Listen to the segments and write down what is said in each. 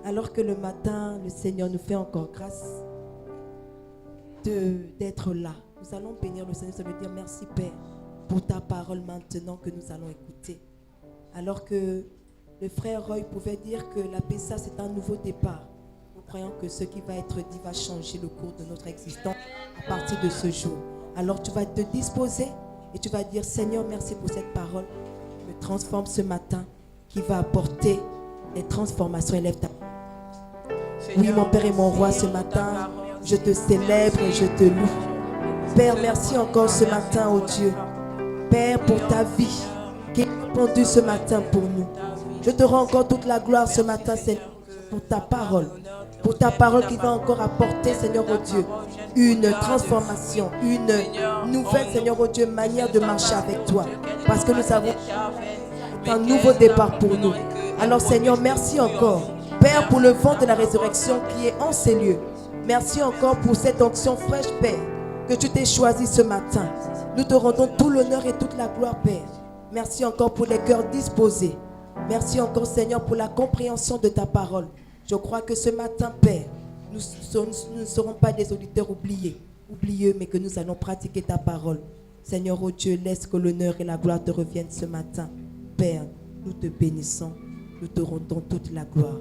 Alors que le matin, le Seigneur nous fait encore grâce d'être là. Nous allons bénir le Seigneur, ça veut dire merci Père pour ta parole maintenant que nous allons écouter. Alors que le frère Roy pouvait dire que la PESA c'est un nouveau départ. Nous croyons que ce qui va être dit va changer le cours de notre existence à partir de ce jour. Alors tu vas te disposer et tu vas dire Seigneur merci pour cette parole. Me transforme ce matin qui va apporter des transformations. Élève ta parole. Oui, mon Père et mon Roi, ce matin, je te célèbre et je te loue. Père, merci encore ce matin, oh Dieu. Père, pour ta vie qui est répandue ce matin pour nous. Je te rends encore toute la gloire ce matin, Seigneur, pour ta parole. Pour ta parole qui va encore apporter, Seigneur, oh Dieu, une transformation, une nouvelle, Seigneur, oh Dieu, manière de marcher avec toi. Parce que nous savons un nouveau départ pour nous. Alors, Seigneur, merci encore. Père, pour le vent de la résurrection qui est en ces lieux. Merci encore pour cette onction fraîche, Père, que tu t'es choisi ce matin. Nous te rendons tout l'honneur et toute la gloire, Père. Merci encore pour les cœurs disposés. Merci encore, Seigneur, pour la compréhension de ta parole. Je crois que ce matin, Père, nous ne serons pas des auditeurs oublieux, mais que nous allons pratiquer ta parole. Seigneur, oh Dieu, laisse que l'honneur et la gloire te reviennent ce matin. Père, nous te bénissons. Nous te rendons toute la gloire.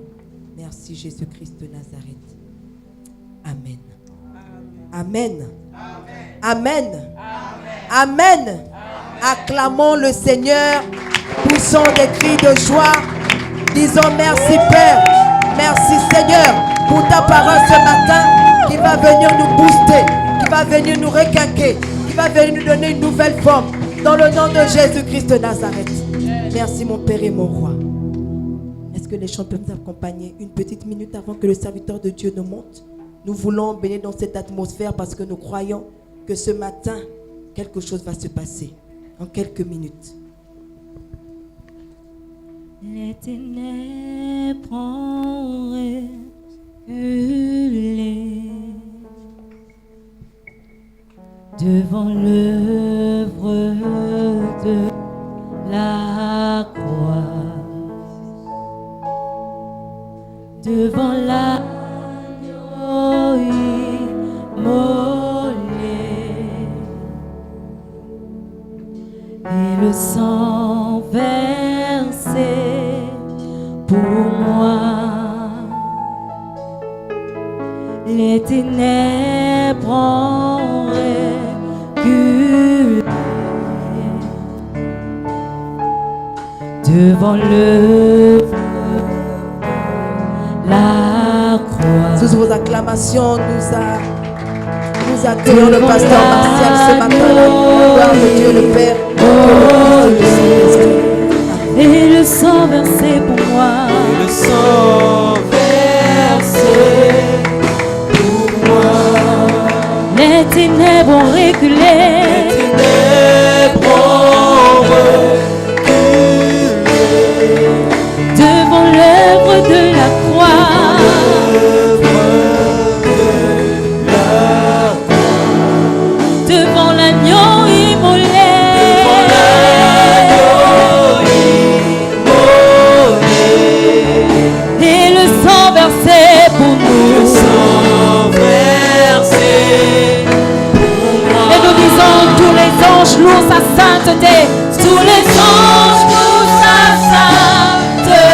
Merci Jésus-Christ de Nazareth. Amen. Amen. Amen. Amen. Amen. Acclamons le Seigneur. Poussons des cris de joie. Disons merci Père. Merci Seigneur pour ta parole ce matin qui va venir nous booster, qui va venir nous requinquer, qui va venir nous donner une nouvelle forme. Dans le nom de Jésus-Christ de Nazareth. Merci mon Père et mon Roi. Est-ce que les chants peuvent nous accompagner une petite minute avant que le serviteur de Dieu ne monte? Nous voulons baigner dans cette atmosphère parce que nous croyons que ce matin, quelque chose va se passer en quelques minutes. Les ténèbres ont reculé devant l'œuvre de la croix. Devant l'agneau immolé et le sang versé pour moi, les ténèbres ont reculé devant l'œuvre la croix. Sous vos acclamations, nous accueillons le pasteur Martial ce matin. La gloire de Dieu le Père. Et le sang versé pour moi. Et le sang versé pour moi. Les ténèbres ont reculé. Les ténèbres ont reculé devant l'œuvre de la croix. Devant l'agneau immolé. Et le sang versé pour nous. Le sang versé pour moi. Et nous disons tous les anges louent sa sainteté. Tous les anges louent sa sainteté.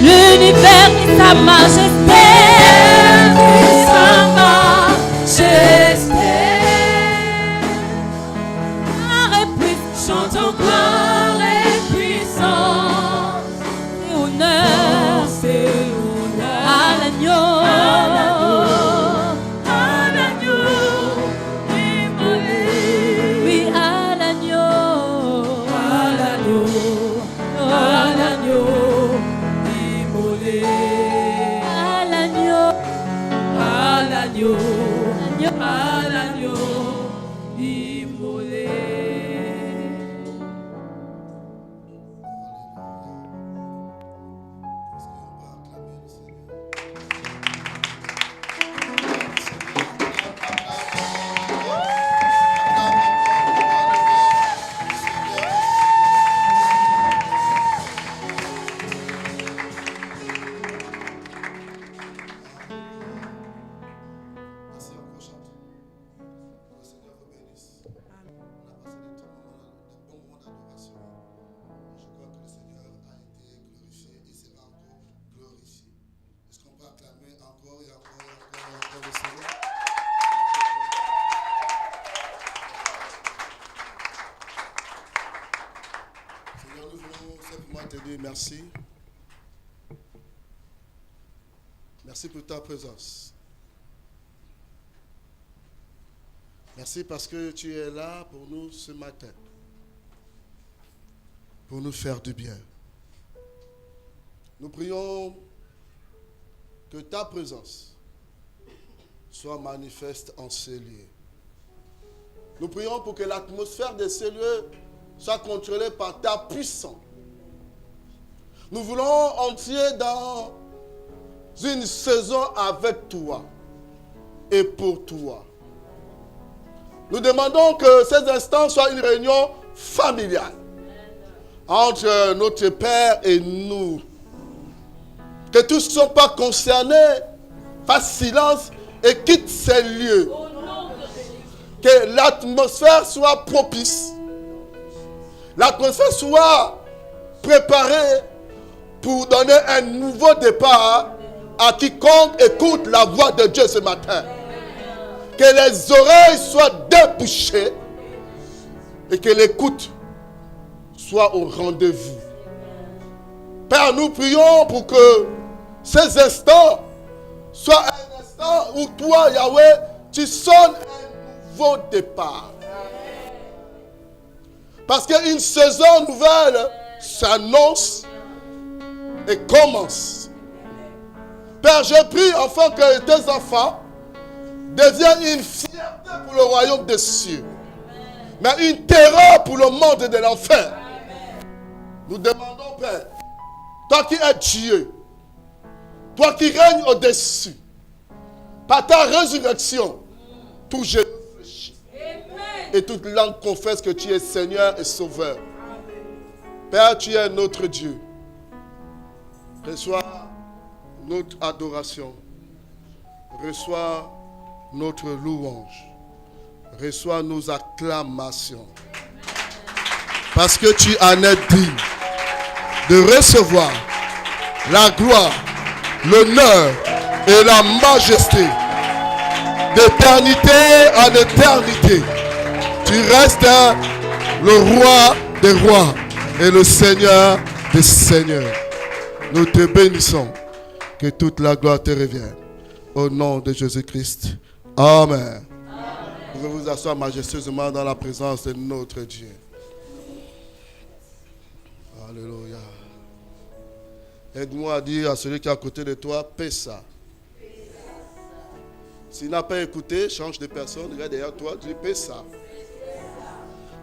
L'univers et sa majesté. Sa majesté. Chantons gloire et puissance et honneur à l'agneau. À l'agneau immolé. Oui, à l'agneau. À l'agneau. À l'agneau immolé. À l'agneau. À l'agneau. À l'agneau immolé. merci. Merci pour ta présence. Merci parce que tu es là pour nous ce matin. Pour nous faire du bien. Nous prions que ta présence soit manifeste en ces lieux. Nous prions pour que l'atmosphère de ces lieux soit contrôlée par ta puissance. Nous voulons entrer dans une saison avec toi et pour toi. Nous demandons que ces instants soient une réunion familiale entre notre Père et nous. Que tous ceux qui ne sont pas concernés fassent silence et quittent ces lieux. Que l'atmosphère soit propice. L'atmosphère soit préparée pour donner un nouveau départ à quiconque écoute la voix de Dieu ce matin. Que les oreilles soient débouchées et que l'écoute soit au rendez-vous. Père, nous prions pour que ces instants soient un instant où toi, Yahweh, tu sonnes un nouveau départ. Parce qu'une saison nouvelle s'annonce et commence. Père, je prie enfin que tes enfants deviennent une fierté pour le royaume des cieux, mais une terreur pour le monde de l'enfer. Nous demandons, Père, toi qui es Dieu, toi qui règnes au-dessus, par ta résurrection, tout genou fléchit et toute langue confesse que tu es Seigneur et Sauveur. Père, tu es notre Dieu. Reçois notre adoration. Reçois notre louange. Reçois nos acclamations. Parce que tu en es digne de recevoir la gloire, l'honneur et la majesté. D'éternité en éternité. Tu restes le roi des rois et le Seigneur des seigneurs. Nous te bénissons. Que toute la gloire te revienne. Au nom de Jésus-Christ. Amen. Vous pouvez vous asseoir majestueusement dans la présence de notre Dieu. Alléluia. Aide-moi à dire à celui qui est à côté de toi, paie ça. S'il n'a pas écouté, change de personne, regarde derrière toi, dis paie ça.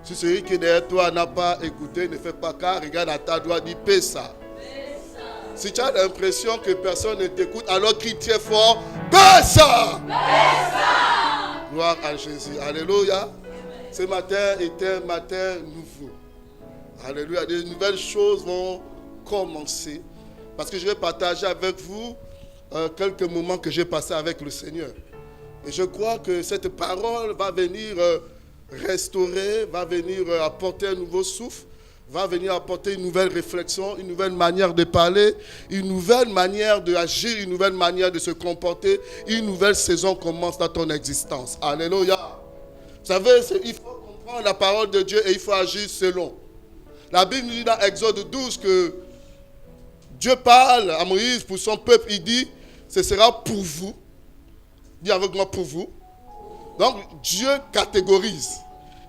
Si celui qui est derrière toi n'a pas écouté, ne fait pas cas, regarde à ta droite, dis paie ça. Si tu as l'impression que personne ne t'écoute, alors crie très fort, paie ça! Gloire à Jésus. Alléluia. Ce matin est un matin nouveau. Alléluia. Des nouvelles choses vont commencer. Parce que je vais partager avec vous quelques moments que j'ai passés avec le Seigneur. Et je crois que cette parole va venir restaurer, va venir apporter un nouveau souffle, va venir apporter une nouvelle réflexion, une nouvelle manière de parler, une nouvelle manière d'agir, une nouvelle manière de se comporter. Une nouvelle saison commence dans ton existence. Alléluia. Vous savez, il faut comprendre la parole de Dieu et il faut agir selon. La Bible nous dit dans Exode 12 que Dieu parle à Moïse pour son peuple. Il dit, ce sera pour vous. Dis avec moi, pour vous. Donc, Dieu catégorise.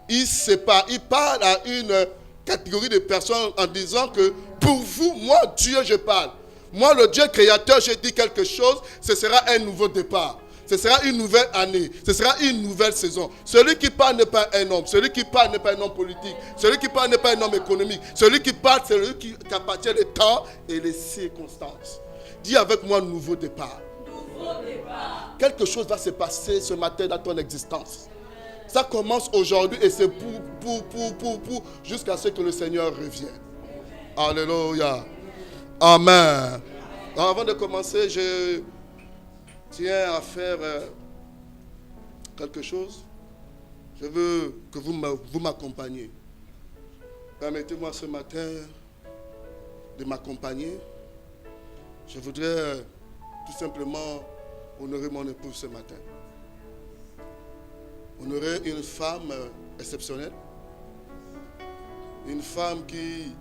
Il sépare. Il parle à une catégorie de personnes en disant que pour vous, moi, Dieu, je parle. Moi, le Dieu créateur, je dis quelque chose, ce sera un nouveau départ. Ce sera une nouvelle année. Ce sera une nouvelle saison. Celui qui parle n'est pas un homme. Celui qui parle n'est pas un homme politique. Celui qui parle n'est pas un homme économique. Celui qui parle, c'est celui qui appartient au temps et les circonstances. Dis avec moi, nouveau départ. Nouveau départ. Quelque chose va se passer ce matin dans ton existence. Ça commence aujourd'hui et c'est pour jusqu'à ce que le Seigneur revienne. Alléluia. Amen. Alors, avant de commencer, je tiens à faire quelque chose. Je veux que vous m'accompagniez. Permettez-moi ce matin de m'accompagner. Je voudrais tout simplement honorer mon épouse ce matin. Honorer une femme exceptionnelle. Une femme qui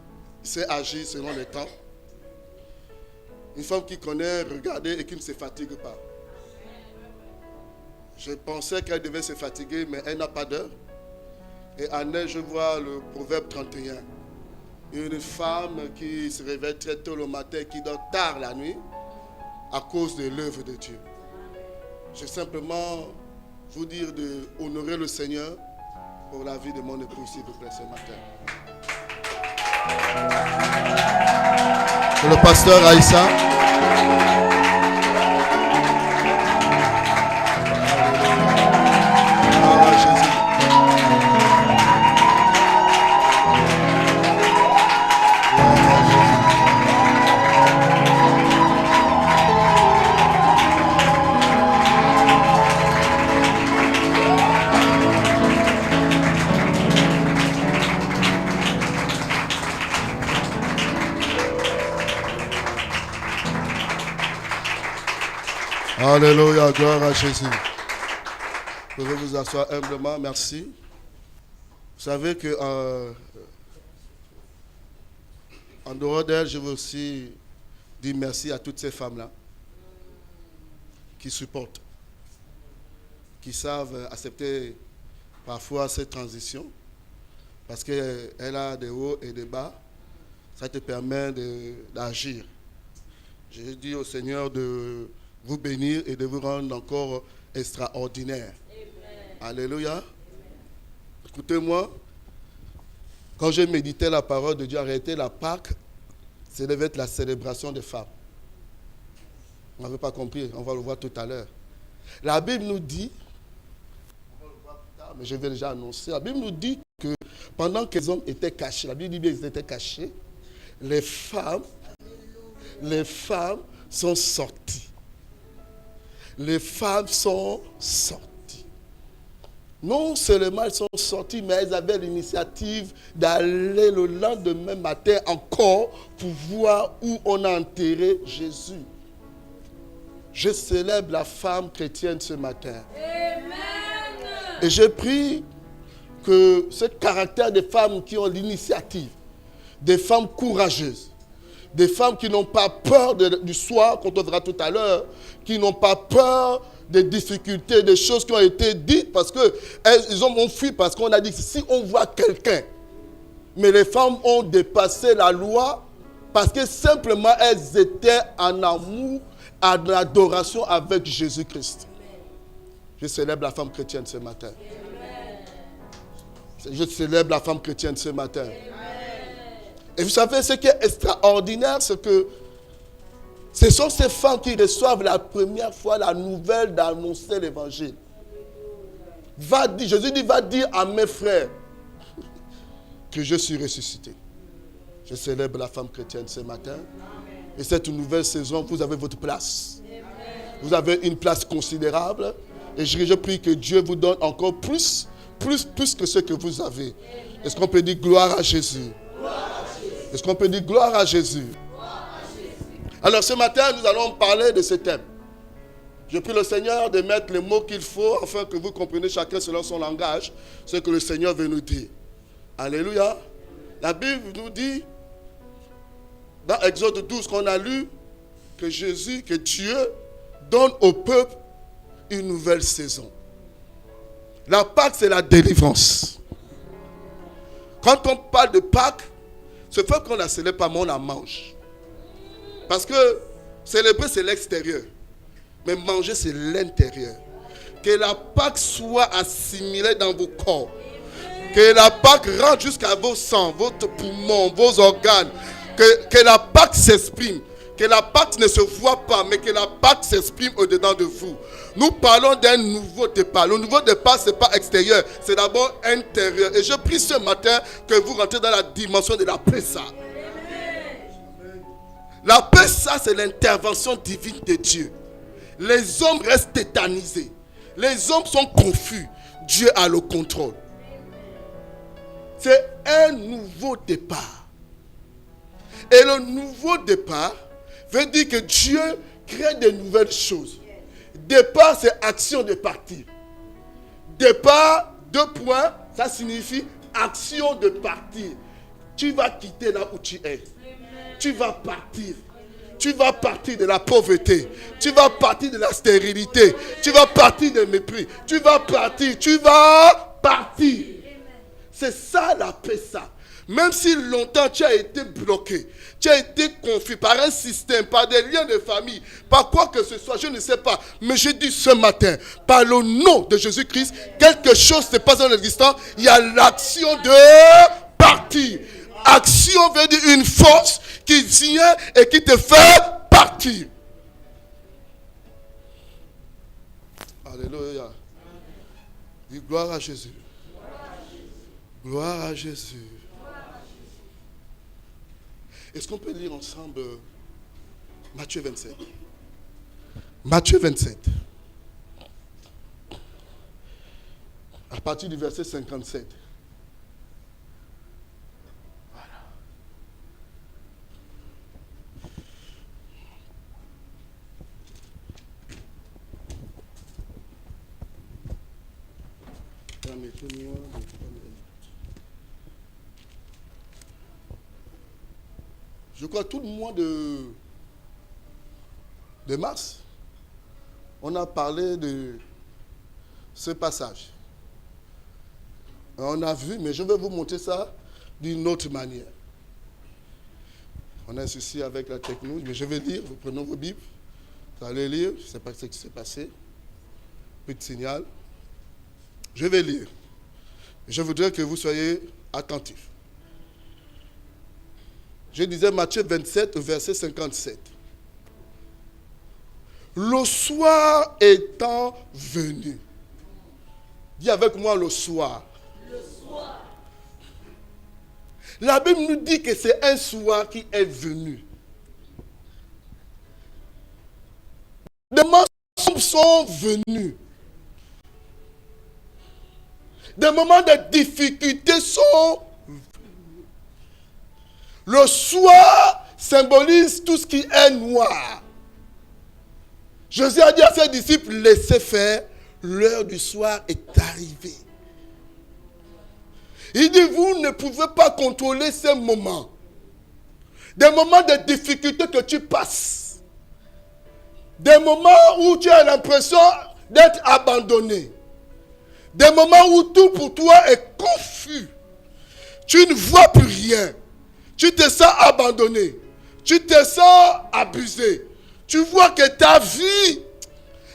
sait agir selon les temps. Une femme qui connaît regarder et qui ne se fatigue pas. Je pensais qu'elle devait se fatiguer, mais elle n'a pas d'heure. Et en elle, je vois le proverbe 31. Une femme qui se réveille très tôt le matin, qui dort tard la nuit, à cause de l'œuvre de Dieu. Je vais simplement vous dire d'honorer le Seigneur pour la vie de mon époux, s'il vous plaît, ce matin. Pour le pasteur Aïssa. Alléluia, gloire à Jésus. Vous pouvez vous asseoir humblement, merci. Vous savez que en dehors d'elle, je veux aussi dire merci à toutes ces femmes-là qui supportent, qui savent accepter parfois cette transition parce qu'elle a des hauts et des bas. Ça te permet d'agir. Je dis au Seigneur de vous bénir et de vous rendre encore extraordinaire. Amen. Alléluia. Amen. Écoutez-moi, quand je méditais la parole de Dieu, arrêter la Pâque, ça devait être la célébration des femmes. On n'avait pas compris, on va le voir tout à l'heure. La Bible nous dit, on va le voir plus tard, mais je vais déjà annoncer, la Bible nous dit que pendant que les hommes étaient cachés, la Bible dit bien qu'ils étaient cachés, les femmes sont sorties. Les femmes sont sorties. Non seulement elles sont sorties, mais elles avaient l'initiative d'aller le lendemain matin encore pour voir où on a enterré Jésus. Je célèbre la femme chrétienne ce matin. Amen. Et je prie que ce caractère des femmes qui ont l'initiative, des femmes courageuses, des femmes qui n'ont pas peur du soir, qu'on te verra tout à l'heure, qui n'ont pas peur des difficultés, des choses qui ont été dites, parce qu'ils ont fui, parce qu'on a dit que si on voit quelqu'un, mais les femmes ont dépassé la loi, parce que simplement elles étaient en amour, en adoration avec Jésus-Christ. Je célèbre la femme chrétienne ce matin. Je célèbre la femme chrétienne ce matin. Et vous savez, ce qui est extraordinaire, c'est que ce sont ces femmes qui reçoivent la première fois la nouvelle d'annoncer l'évangile. Jésus dit, va dire à mes frères que je suis ressuscité. Je célèbre la femme chrétienne ce matin. Et cette nouvelle saison, vous avez votre place. Vous avez une place considérable. Et je prie que Dieu vous donne encore plus que ce que vous avez. Est-ce qu'on peut dire gloire à Jésus? Est-ce qu'on peut dire gloire à Jésus? Alors ce matin, nous allons parler de ce thème. Je prie le Seigneur de mettre les mots qu'il faut afin que vous compreniez chacun selon son langage ce que le Seigneur veut nous dire. Alléluia. La Bible nous dit, dans Exode 12 qu'on a lu, que Dieu donne au peuple une nouvelle saison. La Pâque, c'est la délivrance. Quand on parle de Pâque, c'est fait qu'on ne la célèbre pas, mais on la mange. Parce que célébrer, c'est l'extérieur. Mais manger, c'est l'intérieur. Que la Pâque soit assimilée dans vos corps. Que la Pâque rentre jusqu'à vos sangs, votre poumon, vos organes. Que la Pâque s'exprime. Que la Pâque ne se voit pas, mais que la Pâque s'exprime au-dedans de vous. Nous parlons d'un nouveau départ. Le nouveau départ, ce n'est pas extérieur, c'est d'abord intérieur. Et je prie ce matin que vous rentrez dans la dimension de la Pessa. La Pessa, c'est l'intervention divine de Dieu. Les hommes restent tétanisés. Les hommes sont confus. Dieu a le contrôle. C'est un nouveau départ. Et le nouveau départ veut dire que Dieu crée de nouvelles choses. Départ, c'est action de partir. Départ, 2 points, ça signifie action de partir. Tu vas quitter là où tu es. Tu vas partir. Tu vas partir de la pauvreté. Tu vas partir de la stérilité. Tu vas partir du mépris. Tu vas partir. Tu vas partir. C'est ça la paix, ça. Même si longtemps tu as été bloqué, tu as été confus par un système, par des liens de famille, par quoi que ce soit, je ne sais pas. Mais je dis ce matin, par le nom de Jésus-Christ, quelque chose se passe dans l'existence. Il y a l'action de partir. Action veut dire une force qui vient et qui te fait partir. Alléluia. Dis gloire à Jésus. Gloire à Jésus. Est-ce qu'on peut lire ensemble Matthieu 27? Matthieu 27. À partir du verset 57. Voilà. Permettez-moi de prendre. Je crois tout le mois de mars, on a parlé de ce passage. On a vu, mais je vais vous montrer ça d'une autre manière. On a un souci avec la technologie, mais je vais lire. Vous prenez vos Bibles, vous allez lire. Je ne sais pas ce qui s'est passé. Petit signal. Je vais lire. Je voudrais que vous soyez attentifs. Je disais Matthieu 27, verset 57. Le soir étant venu. Dis avec moi le soir. Le soir. La Bible nous dit que c'est un soir qui est venu. Des moments sont venus. Des moments de difficulté sont venus. Le soir symbolise tout ce qui est noir. Jésus a dit à ses disciples, laissez faire, l'heure du soir est arrivée. Il dit, vous ne pouvez pas contrôler ces moments. Des moments de difficulté que tu passes. Des moments où tu as l'impression d'être abandonné. Des moments où tout pour toi est confus. Tu ne vois plus rien. Tu te sens abandonné. Tu te sens abusé. Tu vois que ta vie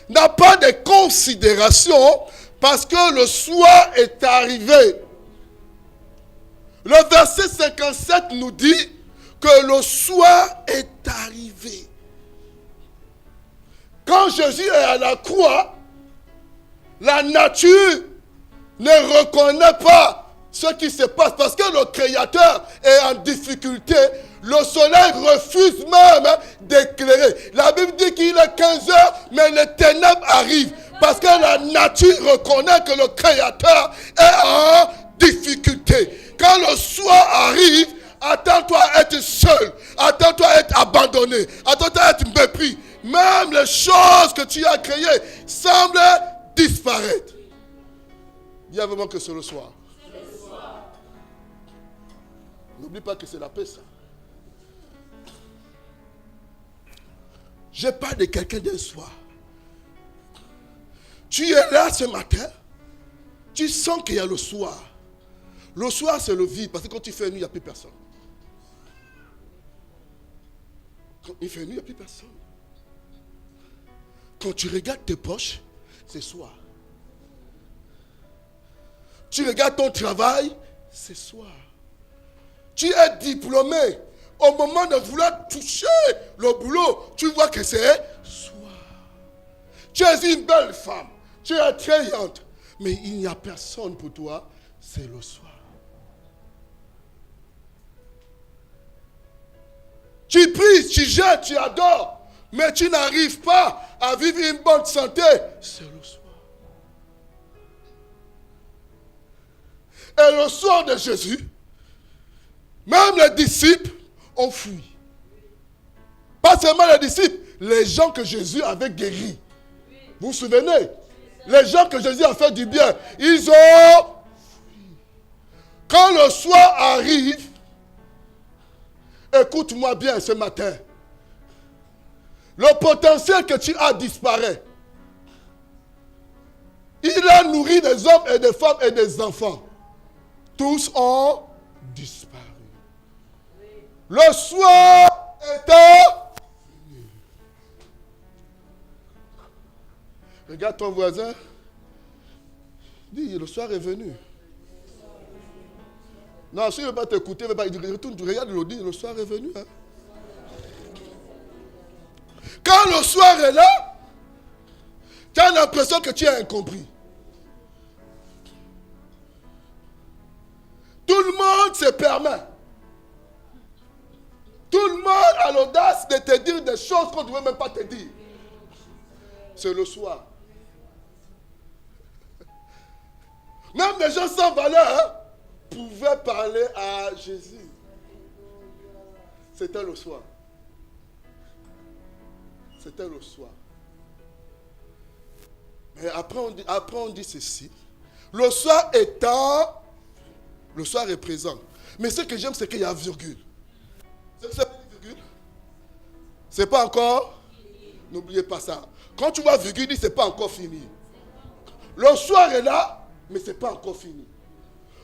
n'a pas de considération parce que le soir est arrivé. Le verset 57 nous dit que le soir est arrivé. Quand Jésus est à la croix, la nature ne reconnaît pas ce qui se passe parce que le Créateur est en difficulté. Le soleil refuse même d'éclairer. La Bible dit qu'il est 15 heures, mais les ténèbres arrivent. Parce que la nature reconnaît que le Créateur est en difficulté. Quand le soir arrive, attends-toi à être seul. Attends-toi à être abandonné. Attends-toi à être mépris. Même les choses que tu as créées semblent disparaître. Dis vraiment que c'est le soir. N'oublie pas que c'est la paix, ça. Je parle de quelqu'un d'un soir. Tu es là ce matin. Tu sens qu'il y a le soir. Le soir, c'est le vide. Parce que quand il fait nuit, il n'y a plus personne. Quand il fait nuit, il n'y a plus personne. Quand tu regardes tes poches, c'est soir. Tu regardes ton travail, c'est soir. Tu es diplômé. Au moment de vouloir toucher le boulot, tu vois que c'est soir. Tu es une belle femme. Tu es attrayante. Mais il n'y a personne pour toi. C'est le soir. Tu pries, tu jettes, tu adores. Mais tu n'arrives pas à vivre une bonne santé. C'est le soir. Et le soir de Jésus, même les disciples ont fui. Pas seulement les disciples, les gens que Jésus avait guéris. Vous vous souvenez? Les gens que Jésus a fait du bien, ils ont fui. Quand le soir arrive, Écoute-moi bien ce matin. Le potentiel que tu as disparaît. Il a nourri des hommes et des femmes et des enfants. Tous ont disparu. Le soir étant venu. Regarde ton voisin. Dis, le soir est venu. Non, s'il ne veut pas t'écouter, il retourne, tu regardes l'audit, le soir est venu. Hein? Quand le soir est là, tu as l'impression que tu as incompris. Tout le monde se permet. Tout le monde a l'audace de te dire des choses qu'on ne devait même pas te dire. C'est le soir. Même des gens sans valeur pouvaient parler à Jésus. C'était le soir. C'était le soir. Mais après on dit ceci. Le soir étant, le soir est présent. Mais ce que j'aime, c'est qu'il y a virgule. C'est virgule. C'est pas encore. N'oubliez pas ça. Quand tu vois virgule, dis c'est pas encore fini. Le soir est là, mais c'est pas encore fini.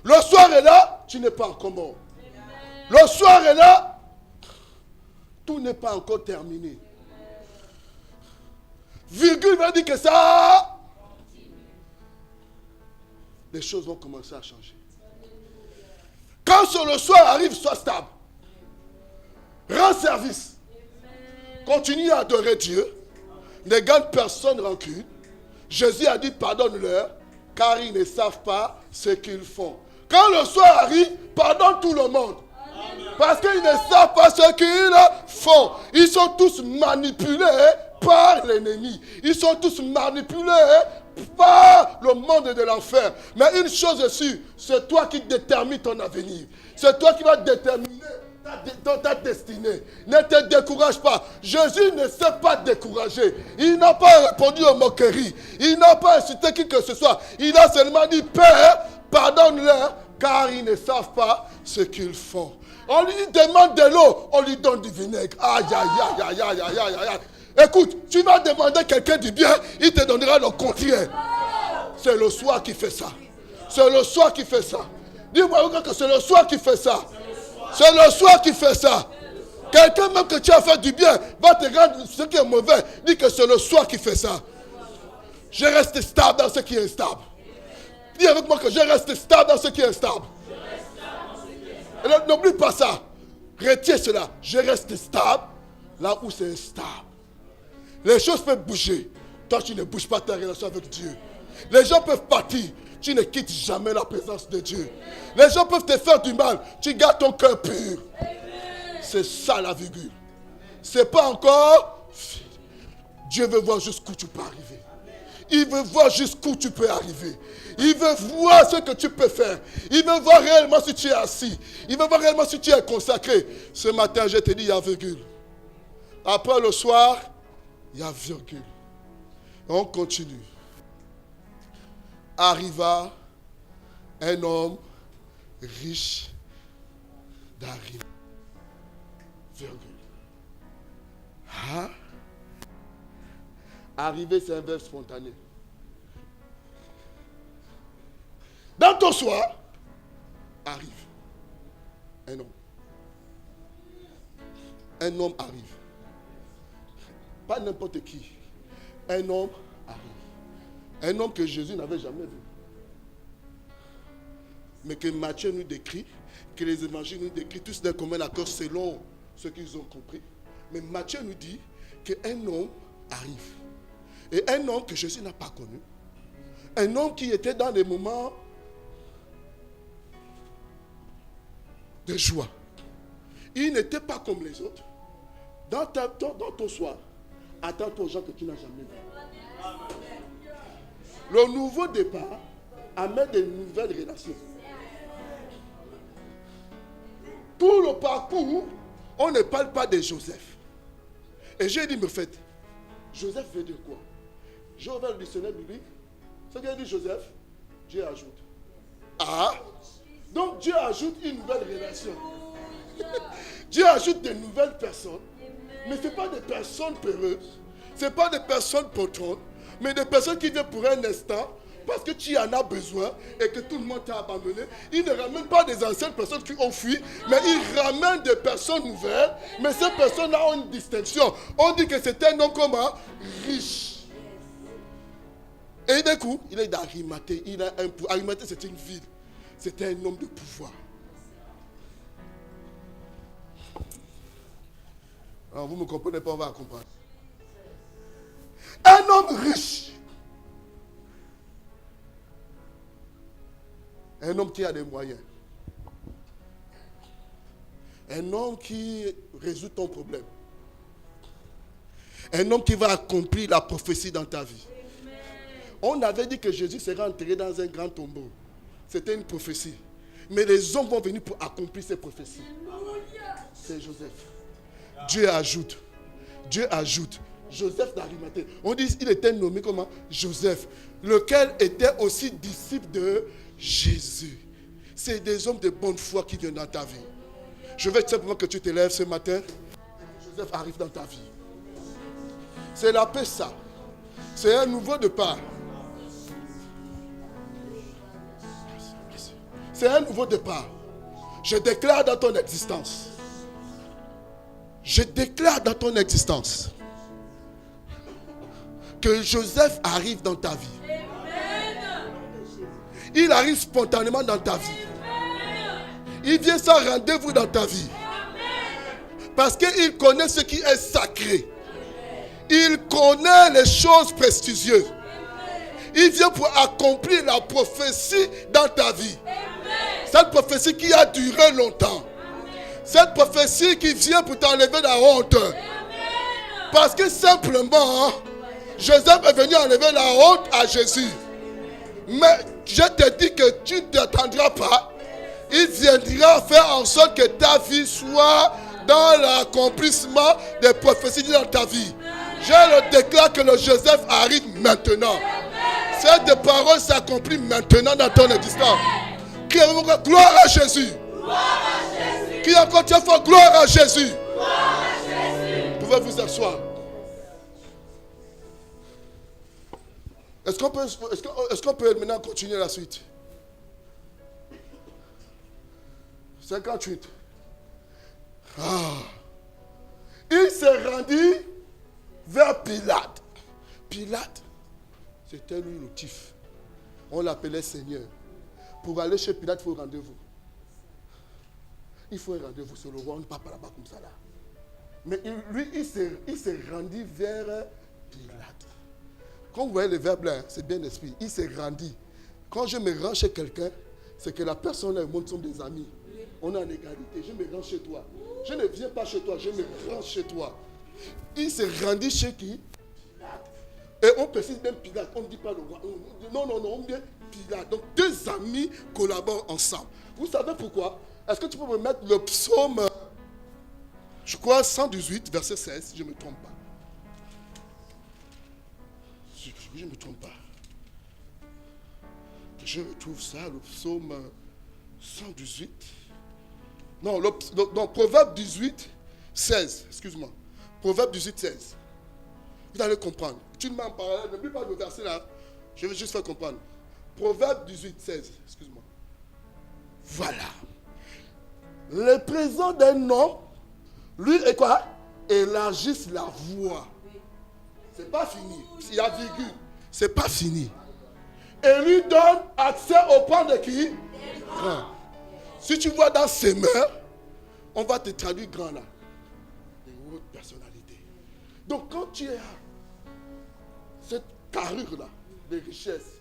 Le soir est là, tu n'es pas encore mort. Le soir est là, tout n'est pas encore terminé. Virgule veut dire que ça, les choses vont commencer à changer. Quand sur le soir arrive, sois stable. Rends service. Continue à adorer Dieu. Ne garde personne rancune. Jésus a dit pardonne-leur, car ils ne savent pas ce qu'ils font. Quand le soir arrive, pardonne tout le monde. Parce qu'ils ne savent pas ce qu'ils font. Ils sont tous manipulés par l'ennemi. Ils sont tous manipulés par le monde de l'enfer. Mais une chose est sûre, c'est toi qui détermine ton avenir. C'est toi qui vas déterminer ta destinée. Ne te décourage pas. Jésus ne s'est pas découragé. Il n'a pas répondu aux moqueries. Il n'a pas insulté qui que ce soit. Il a seulement dit, Père, pardonne-leur, car ils ne savent pas ce qu'ils font. On lui demande de l'eau, on lui donne du vinaigre. Aïe, aïe, aïe, aïe, aïe, aïe, aïe. Écoute, tu vas demander à quelqu'un du bien, il te donnera le contraire. C'est le soir qui fait ça. C'est le soir qui fait ça. Dis-moi que c'est le soir qui fait ça. C'est le soir qui fait ça. Quelqu'un même que tu as fait du bien va te rendre ce qui est mauvais. Dis que c'est le soir qui fait ça. Je reste stable dans ce qui est instable. Dis avec moi que je reste stable dans ce qui est instable. N'oublie pas ça. Retiens cela. Je reste stable là où c'est instable. Les choses peuvent bouger. Toi, tu ne bouges pas ta relation avec Dieu. Les gens peuvent partir. Tu ne quittes jamais la présence de Dieu. Les gens peuvent te faire du mal. Tu gardes ton cœur pur. C'est ça la virgule. C'est pas encore. Dieu veut voir jusqu'où tu peux arriver. Il veut voir jusqu'où tu peux arriver. Il veut voir ce que tu peux faire. Il veut voir réellement si tu es assis. Il veut voir réellement si tu es consacré. Ce matin, je te dis, il y a virgule. Après le soir, il y a virgule. On continue. Arriva un homme riche d'Arime. Virgule. Hein? Arriver, c'est un verbe spontané. Dans ton soir, arrive un homme. Un homme arrive. Pas n'importe qui. Un homme arrive. Un homme que Jésus n'avait jamais vu. Mais que Matthieu nous décrit, que les évangiles nous décrivent, tous d'un commun accord selon ce qu'ils ont compris. Mais Matthieu nous dit qu'un homme arrive. Et un homme que Jésus n'a pas connu. Un homme qui était dans des moments de joie. Il n'était pas comme les autres. Dans ton soir, attends-toi aux gens que tu n'as jamais vus. Le nouveau départ amène de nouvelles relations. Tout le parcours, on ne parle pas de Joseph. Et j'ai dit, mais faites, Joseph veut dire quoi? J'ai ouvert le dictionnaire biblique. Ce qu'il dit Joseph, Dieu ajoute. Ah, donc Dieu ajoute une nouvelle relation. Dieu ajoute de nouvelles personnes. Mais ce n'est pas des personnes peureuses. Ce n'est pas des personnes potentes. Mais des personnes qui viennent pour un instant. Parce que tu en as besoin et que tout le monde t'a abandonné. Il ne ramène pas des anciennes personnes qui ont fui, mais il ramène des personnes nouvelles. Mais ces personnes-là ont une distinction. On dit que c'est un homme comment? Riche. Et d'un coup, il est d'Arimathée. Arimathée, c'était une ville. C'était un homme de pouvoir. Alors vous ne me comprenez pas, on va comprendre. Un homme riche. Un homme qui a des moyens. Un homme qui résout ton problème. Un homme qui va accomplir la prophétie dans ta vie. Amen. On avait dit que Jésus serait enterré dans un grand tombeau. C'était une prophétie. Mais les hommes vont venir pour accomplir ces prophéties. C'est Joseph. Dieu ajoute. Dieu ajoute. Joseph d'Arimathée. On dit qu'il était nommé comment? Joseph. Lequel était aussi disciple de Jésus. C'est des hommes de bonne foi qui viennent dans ta vie. Je veux simplement que tu te lèves ce matin. Joseph arrive dans ta vie. C'est la paix, ça. C'est un nouveau départ. C'est un nouveau départ. Je déclare dans ton existence. Je déclare dans ton existence que Joseph arrive dans ta vie. Il arrive spontanément dans ta vie. Il vient sans rendez-vous dans ta vie. Parce qu'il connaît ce qui est sacré. Il connaît les choses prestigieuses. Il vient pour accomplir la prophétie dans ta vie. Cette prophétie qui a duré longtemps. Cette prophétie qui vient pour t'enlever la honte. Parce que simplement, Joseph est venu enlever la honte à Jésus. Mais je te dis que tu ne t'attendras pas. Il viendra faire en sorte que ta vie soit dans l'accomplissement des prophéties dans ta vie. Je le déclare que le Joseph arrive maintenant. Cette parole s'accomplit maintenant dans ton existence. Gloire à Jésus. Qui encore tient fort, gloire à Jésus. Vous pouvez vous asseoir. Est-ce qu'on peut maintenant continuer la suite? 58. Il s'est rendu vers Pilate. Pilate, c'était lui le tif. On l'appelait Seigneur. Pour aller chez Pilate, il faut un rendez-vous. Il faut un rendez-vous sur le roi. On ne part pas là-bas comme ça là. Mais lui, il s'est rendu vers Pilate. Quand vous voyez le verbe là, c'est bien l'esprit. Il s'est rendu. Quand je me rends chez quelqu'un, c'est que la personne et le monde sont des amis. On est en égalité. Je me rends chez toi. Je ne viens pas chez toi, je me rends chez toi. Il s'est rendu chez qui? Pilate. Et on précise même Pilate. On ne dit pas le roi. Non, on dit Pilate. Donc deux amis collaborent ensemble. Vous savez pourquoi? Est-ce que tu peux me mettre le psaume, je crois 118, verset 16, si je ne me trompe pas. Je ne me trompe pas. Je retrouve ça, le psaume 118. Non, Proverbe 18, 16. Excuse-moi. Proverbe 18, 16. Vous allez comprendre. Tu ne m'en parles, ne plus pas le verset là. Je vais juste faire comprendre. Proverbe 18, 16. Excuse-moi. Voilà. Les présents d'un homme, lui, et quoi? Élargissent la voie. C'est pas fini. Il y a virgule. C'est pas fini. Et lui donne accès au point de qui? Grand. Si tu vois dans ses mains, on va te traduire grand là. Des hautes personnalités. Donc quand tu as cette carrure là, de richesse,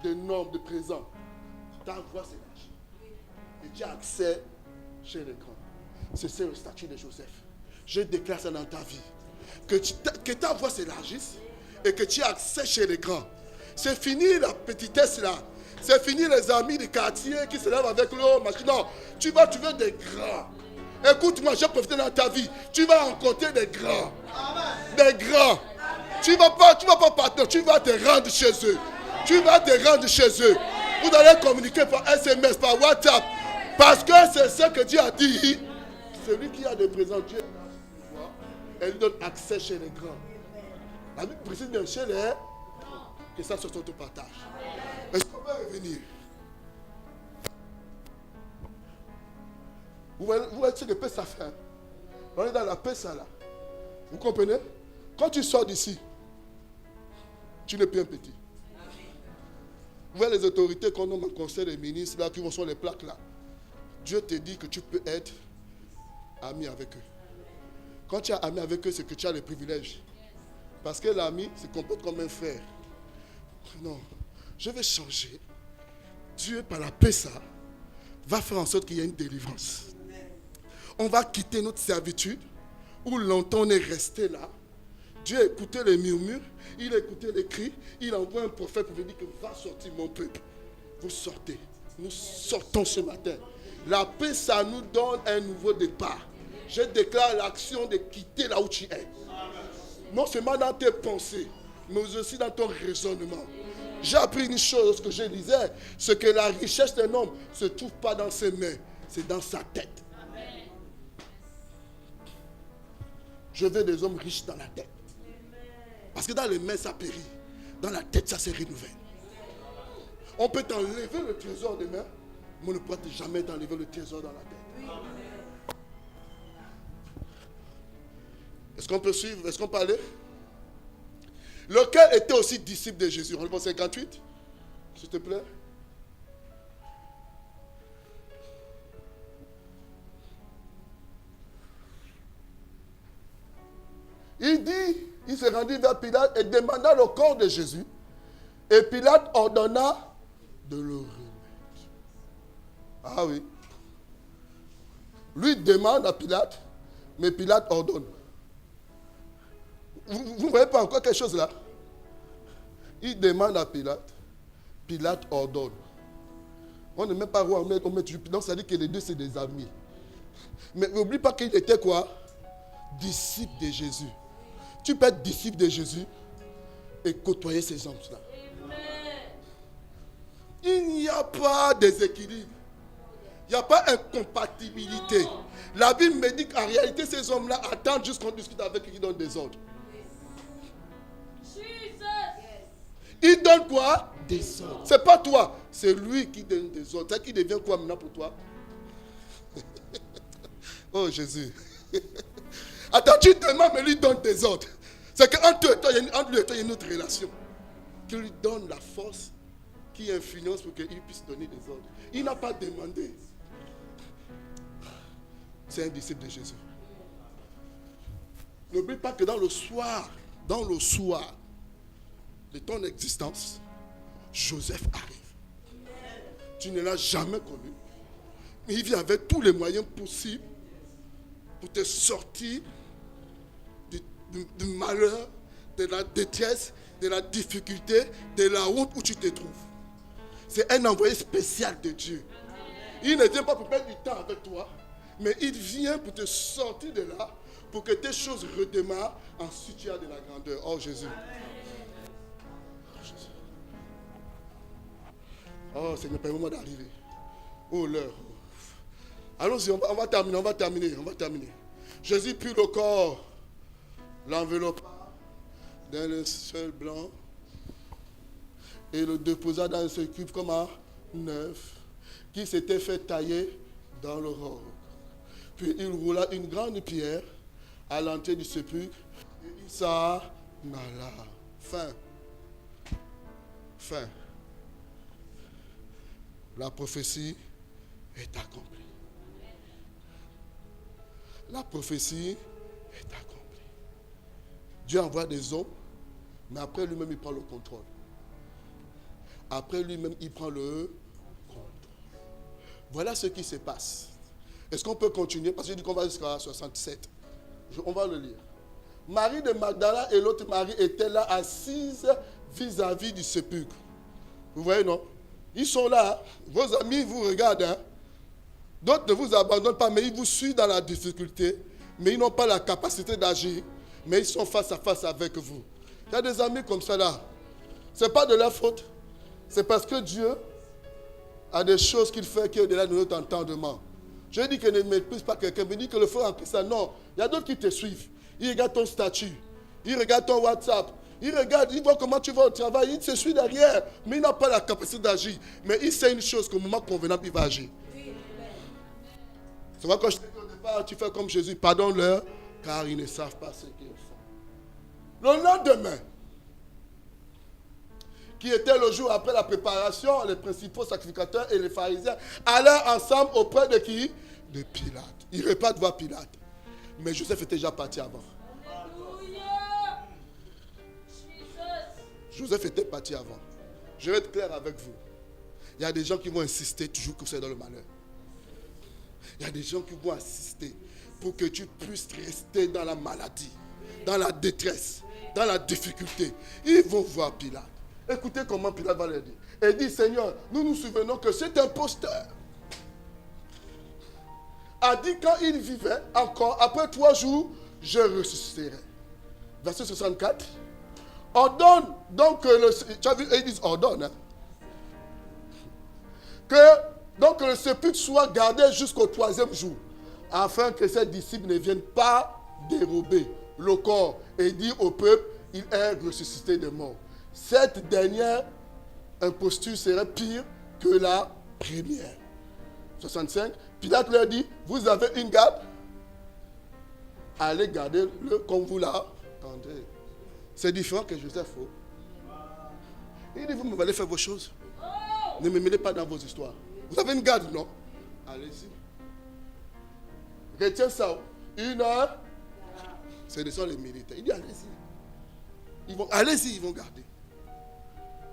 de normes, de présent, ta voix s'élargit. Et tu as accès chez les grands. C'est le statut de Joseph. Je déclare ça dans ta vie. Que ta voix s'élargisse et que tu aies accès chez les grands. C'est fini la petitesse là. C'est fini les amis du quartier qui se lèvent avec l'eau. Non, tu vas trouver des grands. Écoute-moi, j'ai profité dans ta vie. Tu vas rencontrer des grands. Des grands. Tu vas pas partir, tu vas te rendre chez eux. Tu vas te rendre chez eux. Vous allez communiquer par SMS, par WhatsApp. Parce que c'est ce que Dieu a dit. celui qui a des présents, Dieu elle lui donne accès chez les grands. La Bible précise bien chez les que ça soit ton partage. Est-ce qu'on peut revenir? Vous voyez ce que paix ça fait. On est dans la paix ça là. Vous comprenez? Quand tu sors d'ici, tu n'es plus un petit. Vous voyez les autorités qu'on nomme en conseil des ministres là, qui vont sur les plaques là. Dieu te dit que tu peux être ami avec eux. Quand tu es ami avec eux, c'est que tu as les privilèges. Parce que l'ami se comporte comme un frère. Non, je vais changer. Dieu, par la paix, ça, va faire en sorte qu'il y ait une délivrance. On va quitter notre servitude, où longtemps on est resté là. Dieu a écouté les murmures, il a écouté les cris, il envoie un prophète pour lui dire que va sortir mon peuple. Vous sortez. Nous sortons ce matin. La paix, ça nous donne un nouveau départ. Je déclare l'action de quitter là où tu es. Non seulement dans tes pensées, mais aussi dans ton raisonnement. J'ai appris une chose que je disais, c'est que la richesse d'un homme ne se trouve pas dans ses mains, c'est dans sa tête. Je veux des hommes riches dans la tête. Parce que dans les mains, ça périt. Dans la tête, ça se renouvelle. On peut t'enlever le trésor des mains, mais on ne pourra jamais t'enlever le trésor dans la tête. Est-ce qu'on peut suivre? Est-ce qu'on peut aller? Lequel était aussi disciple de Jésus? On le voit 58, s'il te plaît. Il dit, il se rendit vers Pilate et demanda le corps de Jésus. Et Pilate ordonna de le remettre. Ah oui. Lui demande à Pilate, mais Pilate ordonne. Vous ne voyez pas encore quelque chose là? Il demande à Pilate, Pilate ordonne. On ne met pas roi, on met Pilate. Donc ça dit que les deux c'est des amis. Mais n'oublie pas qu'il était quoi? Disciple de Jésus. Tu peux être disciple de Jésus et côtoyer ces hommes-là. Il n'y a pas de déséquilibre. Il n'y a pas incompatibilité. La Bible me dit qu'en réalité, ces hommes-là attendent juste qu'on discute avec eux qui donnent des ordres. Il donne quoi? Des ordres. C'est pas toi, c'est lui qui donne des ordres. C'est qui devient quoi maintenant pour toi? Oh Jésus. Attends, tu demandes, mais lui donne des ordres. C'est qu'entre lui et toi, il y a une autre relation. Qui lui donne la force, qui influence pour qu'il puisse donner des ordres. Il n'a pas demandé. C'est un disciple de Jésus. N'oublie pas que dans le soir de ton existence, Joseph arrive. Tu ne l'as jamais connu. Mais il vient avec tous les moyens possibles pour te sortir du malheur, de la détresse, de la difficulté, de la honte où tu te trouves. C'est un envoyé spécial de Dieu. Il ne vient pas pour perdre du temps avec toi, mais il vient pour te sortir de là, pour que tes choses redémarrent. Ensuite, tu as de la grandeur. Oh Jésus. Oh, ce n'est pas le moment d'arriver. Oh l'heure. Allons-y, on va terminer. Jésus prit le corps, l'enveloppa d'un linceul blanc et le déposa dans un sépulcre comme un neuf qui s'était fait tailler dans le roc. Puis il roula une grande pierre à l'entrée du sépulcre et il s'en alla. Fin. La prophétie est accomplie. La prophétie est accomplie. Dieu envoie des hommes, mais après lui-même, il prend le contrôle. Après lui-même, il prend le contrôle. Voilà ce qui se passe. Est-ce qu'on peut continuer? Parce que je dis qu'on va jusqu'à 67. On va le lire. Marie de Magdala et l'autre Marie étaient là, assises vis-à-vis du sépulcre. Vous voyez, non? Ils sont là. Vos amis vous regardent. Hein? D'autres ne vous abandonnent pas, mais ils vous suivent dans la difficulté. Mais ils n'ont pas la capacité d'agir. Mais ils sont face à face avec vous. Il y a des amis comme ça là. Ce n'est pas de leur faute. C'est parce que Dieu a des choses qu'il fait qui est au-delà de notre entendement. Je dis que ne méprise pas quelqu'un, mais dis que le frère en Christ, non. Il y a d'autres qui te suivent. Ils regardent ton statut. Ils regardent ton WhatsApp. Ils regardent, ils voient comment tu vas au travail. Ils te suivent derrière. Mais il n'a pas la capacité d'agir. Mais il sait une chose, qu'au moment convenable, il va agir. C'est vrai quand je te dis qu'au départ, tu fais comme Jésus, pardonne-leur, car ils ne savent pas ce qu'ils font. Le lendemain, qui était le jour après la préparation, les principaux sacrificateurs et les pharisiens allaient ensemble auprès de qui? De Pilate. Ils repartent voir Pilate. Mais Joseph était déjà parti avant. Joseph était parti avant. Je vais être clair avec vous. Il y a des gens qui vont insister toujours que c'est dans le malheur. Il y a des gens qui vont insister pour que tu puisses rester dans la maladie, dans la détresse, dans la difficulté. Ils vont voir Pilate. Écoutez comment Pilate va leur dire. Et dit, Seigneur, nous nous souvenons que cet imposteur a dit quand il vivait encore, après 3 jours, je ressusciterai. Verset 64. Ordonne donc que le... Tu as vu, ils disent ordonne. Hein? Que donc le sépulcre soit gardé jusqu'au 3e jour, afin que ses disciples ne viennent pas dérober le corps et dire au peuple, il est ressuscité des morts. Cette dernière imposture serait pire que la première. 65. Pilate leur dit, vous avez une garde, allez garder-le comme vous l'attendez. C'est différent que Joseph. Il dit, vous allez faire vos choses. Ne me mêlez pas dans vos histoires. Vous avez une garde, non? Allez-y. Retiens ça. 1 heure. Ce sont les militaires. Il dit, allez-y. Allez-y, ils vont garder.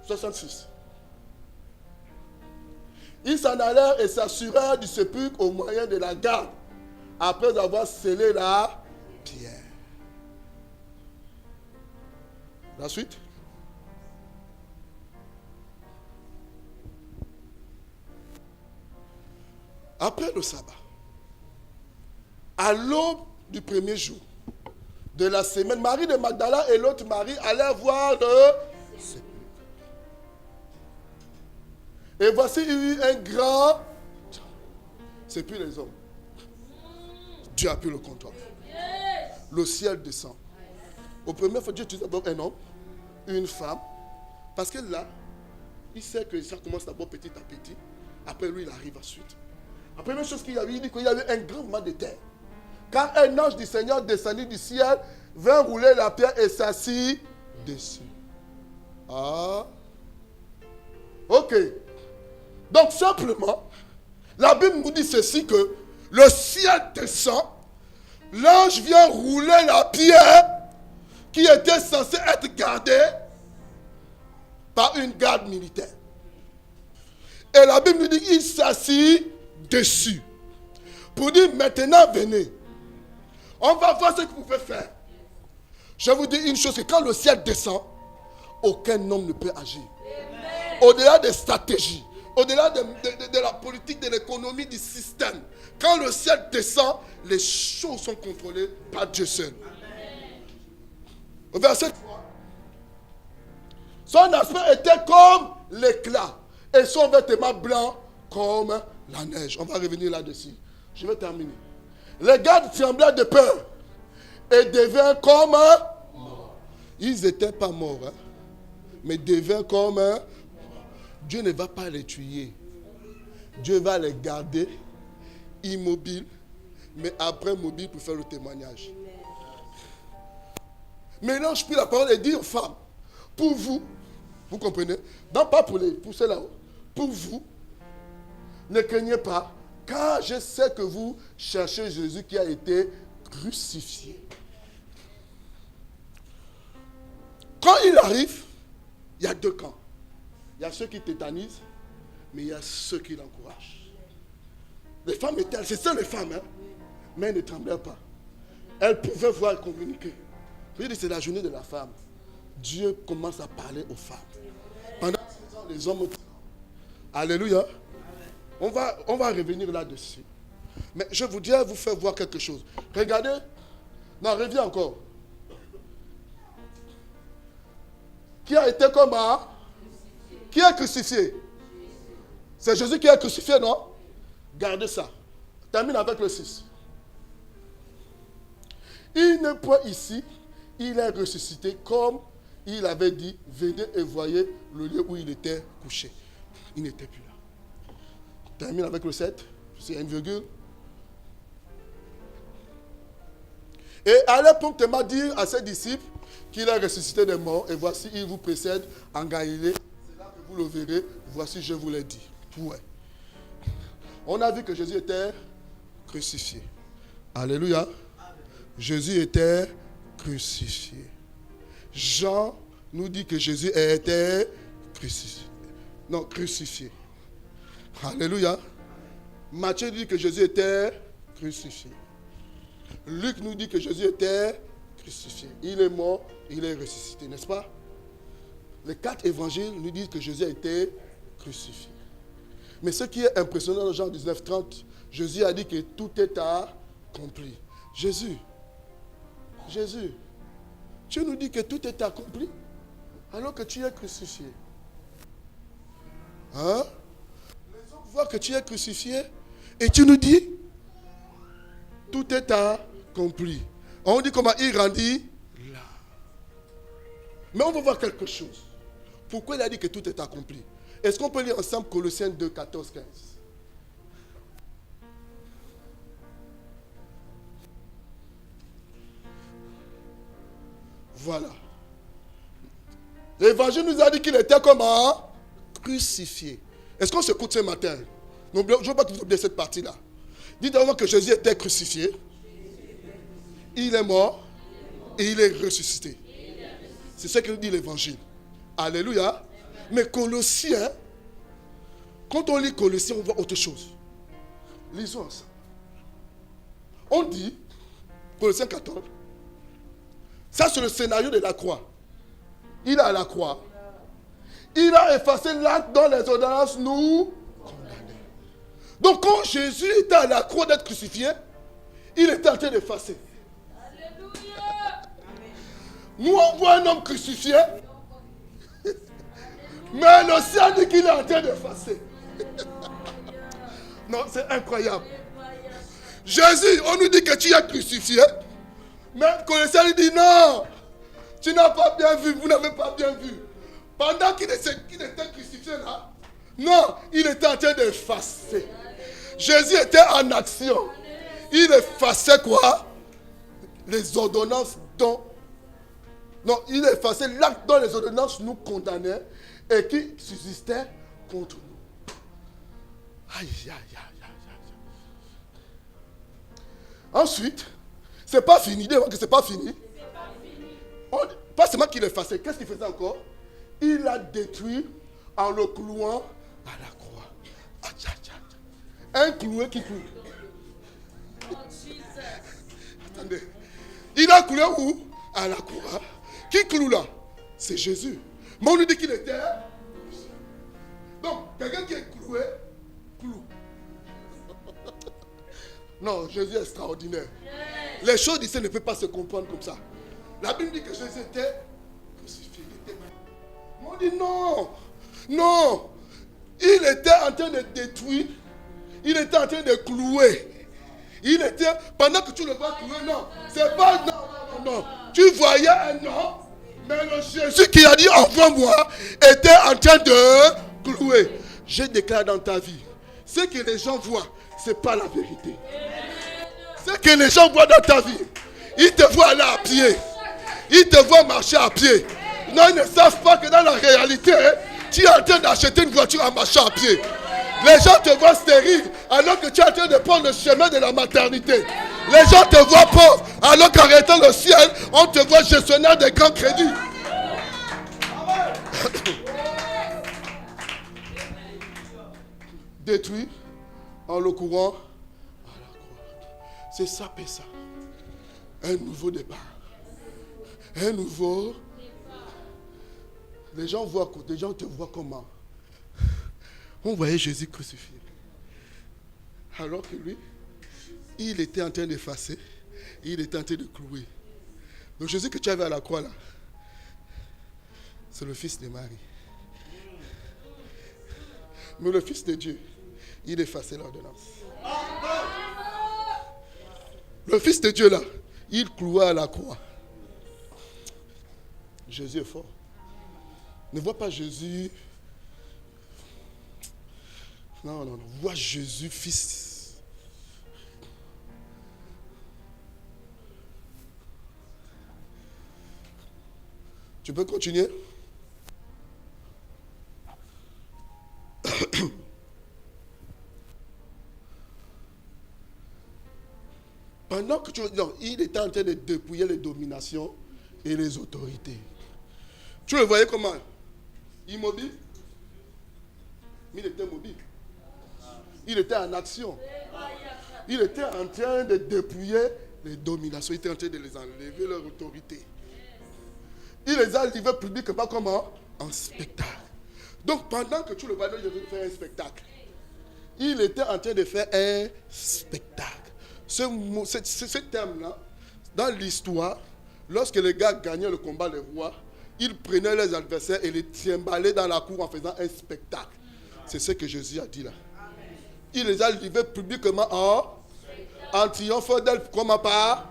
66. Ils s'en allèrent et s'assurèrent du sépulcre au moyen de la garde, après avoir scellé la pierre. La suite. Après le sabbat, à l'aube du premier jour de la semaine, Marie de Magdala et l'autre Marie allèrent voir le sépulcre. Et voici, il y eut un grand... C'est plus les hommes. Dieu a pris le contrôle. Le ciel descend. Au premier fois, Dieu utilise d'abord un homme, une femme. Parce que là, il sait que ça commence d'abord petit à petit. Après, lui, il arrive ensuite. La première chose qu'il y avait, il dit qu'il y avait un grand mal de terre. Quand un ange du Seigneur descendit du ciel, vint rouler la pierre et s'assit dessus. Ah. Ok. Donc simplement, la Bible nous dit ceci que le ciel descend, l'ange vient rouler la pierre qui était censée être gardée par une garde militaire. Et la Bible nous dit qu'il s'assit dessus. Pour dire maintenant venez. On va voir ce que vous pouvez faire. Je vous dis une chose, que quand le ciel descend, aucun homme ne peut agir. Au-delà des stratégies, au-delà de la politique, de l'économie, du système. Quand le ciel descend, les choses sont contrôlées par Dieu seul. Au verset 3. Son aspect était comme l'éclat et son vêtement blanc comme la neige. On va revenir là-dessus. Je vais terminer. Les gardes tremblaient de peur et devinrent comme morts. Ils n'étaient pas morts, hein, mais devinrent comme Dieu ne va pas les tuer. Dieu va les garder immobiles, mais après mobiles pour faire le témoignage. Maintenant, je prie la parole et dis aux femmes, pour vous, vous comprenez? Non, pas pour ceux-là, pour vous, ne craignez pas, car je sais que vous cherchez Jésus qui a été crucifié. Quand il arrive, il y a 2 camps. Il y a ceux qui tétanisent, mais il y a ceux qui l'encouragent. Les femmes étaient, c'est ça les femmes, hein? Mais elles ne tremblaient pas. Elles pouvaient voir et communiquer. Je dis, c'est la journée de la femme. Dieu commence à parler aux femmes. Pendant 6 ans, les hommes... Alléluia. On va revenir là-dessus. Mais je voudrais vous faire voir quelque chose. Regardez. Non, reviens encore. Qui a été comme un... Qui est crucifié? C'est Jésus qui est crucifié, non? Gardez ça. termine avec le 6. Il n'est point ici, il est ressuscité comme il avait dit, venez et voyez le lieu où il était couché. Il n'était plus là. Termine avec le 7, c'est une virgule. Et allez promptement dire à ses disciples qu'il est ressuscité des morts, et voici, il vous précède en Galilée. C'est là que vous le verrez, voici, je vous l'ai dit. Ouais. On a vu que Jésus était crucifié. Alléluia. Jésus était crucifié. Jean nous dit que Jésus était crucifié. Non, crucifié. Alléluia. Matthieu dit que Jésus était crucifié. Luc nous dit que Jésus était crucifié. Il est mort, il est ressuscité, n'est-ce pas? Les 4 évangiles nous disent que Jésus a été crucifié. Mais ce qui est impressionnant dans Jean 19:30, Jésus a dit que tout est accompli. Jésus, tu nous dis que tout est accompli alors que tu es crucifié. Hein? Les hommes voient que tu es crucifié et tu nous dis tout est accompli. On dit comment il rendit là. Mais on va voir quelque chose. Pourquoi il a dit que tout est accompli? Est-ce qu'on peut lire ensemble Colossiens 2, 14, 15? Voilà. L'évangile nous a dit qu'il était comment? Crucifié. Est-ce qu'on s'écoute ce matin? Je ne veux pas que vous oubliez cette partie-là. Dites d'abord que Jésus était crucifié. Il est mort et il est ressuscité. C'est ce que nous dit l'évangile. Alléluia. Mais Colossiens, quand on lit Colossiens, on voit autre chose. Lisons ensemble. On dit, Colossiens 14, ça c'est le scénario de la croix. Il est à la croix. Il a effacé l'acte dont les ordonnances nous condamnaient. Donc quand Jésus était à la croix d'être crucifié, il était en train d'effacer. Nous on voit un homme crucifié, mais le ciel dit qu'il est en train d'effacer. Non, c'est incroyable. Jésus, on nous dit que tu es crucifié, mais Colossiens lui dit non, tu n'as pas bien vu, vous n'avez pas bien vu. Pendant qu'il était crucifié là, non, il était en train d'effacer. Jésus était en action. Il effaçait quoi? Les ordonnances dont... Non, il effaçait l'acte dont les ordonnances nous condamnaient et qui subsistait contre nous. Aïe, aïe, aïe, aïe, aïe. Ensuite, c'est pas fini. Dis-moi que c'est pas fini. Pas seulement qu'il effaçait. Qu'est-ce qu'il faisait encore? Il a détruit en le clouant à la croix. Aïe, aïe, aïe. Un cloué qui cloue. Attendez. Il a cloué où? À la croix. Qui cloue là? C'est Jésus. Mais on lui dit qu'il était. Donc, quelqu'un qui est cloué, cloue. Non, Jésus est extraordinaire. Les choses d'ici ne peuvent pas se comprendre comme ça. La Bible dit que Jésus était crucifié. Mais on dit non. Non. Il était en train de détruire. Il était en train de clouer. Il était, pendant que tu le vois clouer, non. C'est pas non, non. Tu voyais un homme, mais le Jésus qui a dit envoie-moi était en train de clouer. Je déclare dans ta vie, ce que les gens voient, ce n'est pas la vérité. Ce que les gens voient dans ta vie, ils te voient aller à pied. Ils te voient marcher à pied. Non, ils ne savent pas que dans la réalité, tu es en train d'acheter une voiture en marchant à pied. Les gens te voient stérile alors que tu es en train de prendre le chemin de la maternité. Les gens te voient pauvre alors qu'en arrêtant le ciel, on te voit gestionnaire des grands crédits. Détruit en le courant à la croix. C'est ça, Pessa. Un nouveau départ. Un nouveau. Les gens te voient comment? On voyait Jésus crucifié. Alors que lui, il était en train d'effacer. Il était en train de clouer. Donc Jésus que tu avais à la croix là, c'est le fils de Marie. Mais le fils de Dieu, il effaçait l'ordonnance. Le Fils de Dieu là, il cloua à la croix. Jésus est fort. Ne vois pas Jésus. Non, non, non. Vois Jésus, Fils. Tu peux continuer? Pendant que non, il était en train de dépouiller les dominations et les autorités. Tu le voyais comment? Immobile? Mais il était mobile. Il était en action. Il était en train de dépouiller les dominations. Il était en train de les enlever leur autorité. Il les a livrés publiquement comment? En spectacle. Donc pendant que tu le voyais, il devait faire un spectacle. Il était en train de faire un spectacle. Ce terme-là, dans l'histoire, lorsque les gars gagnaient le combat des rois, ils prenaient leurs adversaires et les trimballaient dans la cour en faisant un spectacle. C'est ce que Jésus a dit là. Il les a livrés publiquement en triomphant d'elle. Comment pas?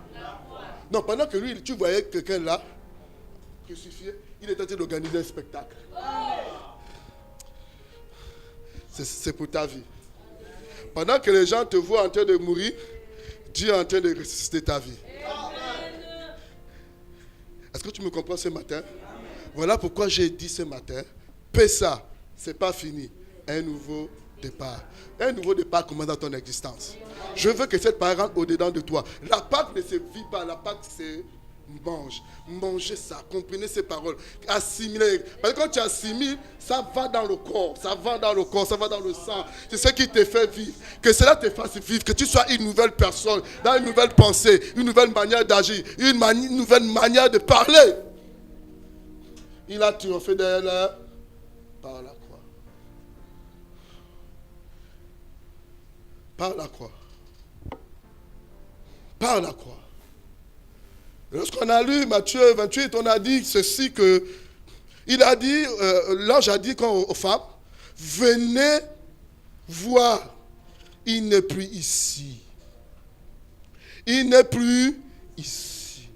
Non, pendant que lui, tu voyais quelqu'un là, crucifié, il était en train d'organiser un spectacle. C'est pour ta vie. Pendant que les gens te voient en train de mourir, Dieu est en train de ressusciter ta vie. Est-ce que tu me comprends ce matin? Voilà pourquoi j'ai dit ce matin, Pessa, ce n'est pas fini. Un nouveau départ. Un nouveau départ commence dans ton existence. Je veux que cette parole rentre au-dedans de toi. La Pâque ne se vit pas, la Pâque c'est mange. Mangez ça, comprenez ces paroles. Assimiler. Parce que quand tu assimiles, ça va dans le corps, ça va dans le corps, ça va dans le sang. C'est ce qui te fait vivre. Que cela te fasse vivre, que tu sois une nouvelle personne, dans une nouvelle pensée, une nouvelle manière d'agir, une nouvelle manière de parler. Il a triomphé d'elle par la croix. Par la croix. Par la croix. Lorsqu'on a lu Matthieu 28, on a dit ceci que il a dit, l'ange a dit aux femmes, venez voir, il n'est plus ici. Il n'est plus ici.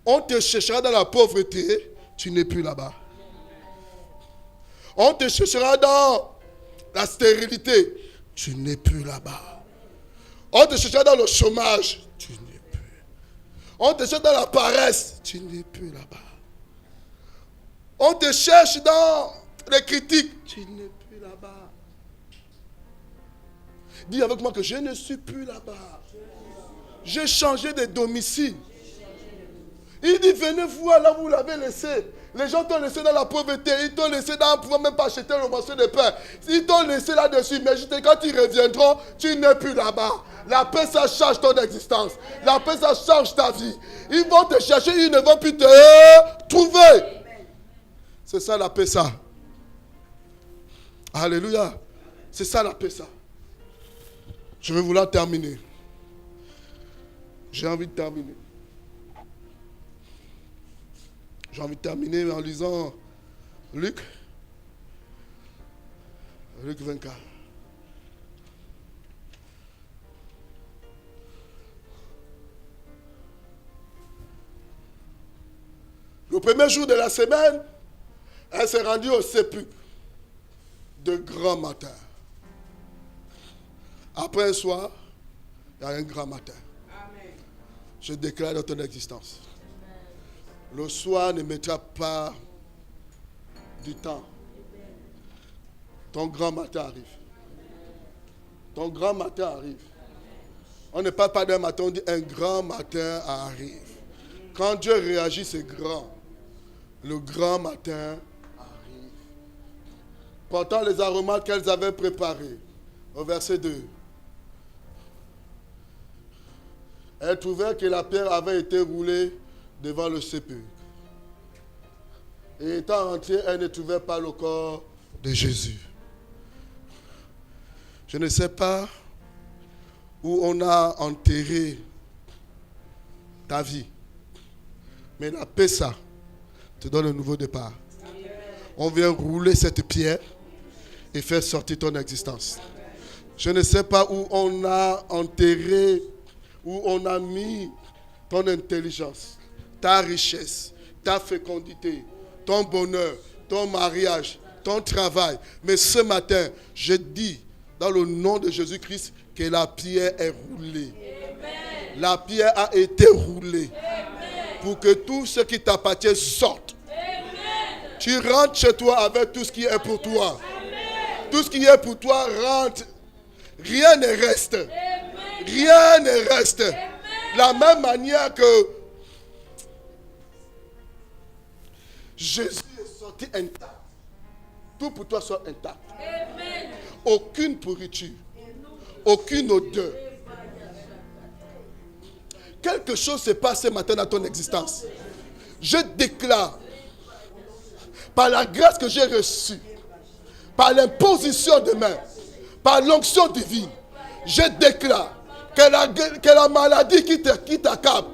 On te cherchera dans la pauvreté, tu n'es plus là-bas. On te cherchera dans la stérilité, tu n'es plus là-bas. On te cherchera dans le chômage, tu n'es plus. On te cherche dans la paresse, tu n'es plus là-bas. On te cherche dans les critiques, tu n'es plus là-bas. Dis avec moi que je ne suis plus là-bas. J'ai changé de domicile. Il dit, venez voir là où vous l'avez laissé. Les gens t'ont laissé dans la pauvreté. Ils t'ont laissé dans ne pouvoir même pas acheter le morceau de pain. Ils t'ont laissé là-dessus. Mais quand ils reviendront, tu n'es plus là-bas. La paix, ça change ton existence. La paix, ça change ta vie. Ils vont te chercher, ils ne vont plus te trouver. C'est ça la paix, ça. Alléluia. C'est ça la paix, ça. Je vais vouloir terminer. J'ai envie de terminer. J'ai envie de terminer en lisant Luc 24. Le premier jour de la semaine, elle s'est rendue au sépulcre de grand matin. Après un soir, il y a un grand matin. Amen. Je déclare dans ton existence. Le soir ne mettra pas du temps. Ton grand matin arrive. Ton grand matin arrive. On ne parle pas d'un matin, on dit un grand matin arrive. Quand Dieu réagit, c'est grand. Le grand matin arrive. Portant les aromates qu'elles avaient préparés. Au verset 2. Elles trouvèrent que la pierre avait été roulée devant le sépulcre. Et étant rentrée, elle ne trouvait pas le corps de Jésus. Je ne sais pas où on a enterré ta vie. Mais la Pessa te donne un nouveau départ. On vient rouler cette pierre et faire sortir ton existence. Je ne sais pas où on a enterré où on a mis ton intelligence, ta richesse, ta fécondité, ton bonheur, ton mariage, ton travail. Mais ce matin, je dis dans le nom de Jésus-Christ que la pierre est roulée. Amen. La pierre a été roulée. Amen. Pour que tout ce qui t'appartient sorte. Amen. Tu rentres chez toi avec tout ce qui est pour toi. Amen. Tout ce qui est pour toi rentre. Rien ne reste. Amen. Rien ne reste. Amen. La même manière que Jésus est sorti intact. Tout pour toi soit intact. Amen. Aucune pourriture. Aucune odeur. Quelque chose se passe ce matin dans ton existence. Je déclare, par la grâce que j'ai reçue, par l'imposition de main, par l'onction divine, je déclare que la maladie qui t'accable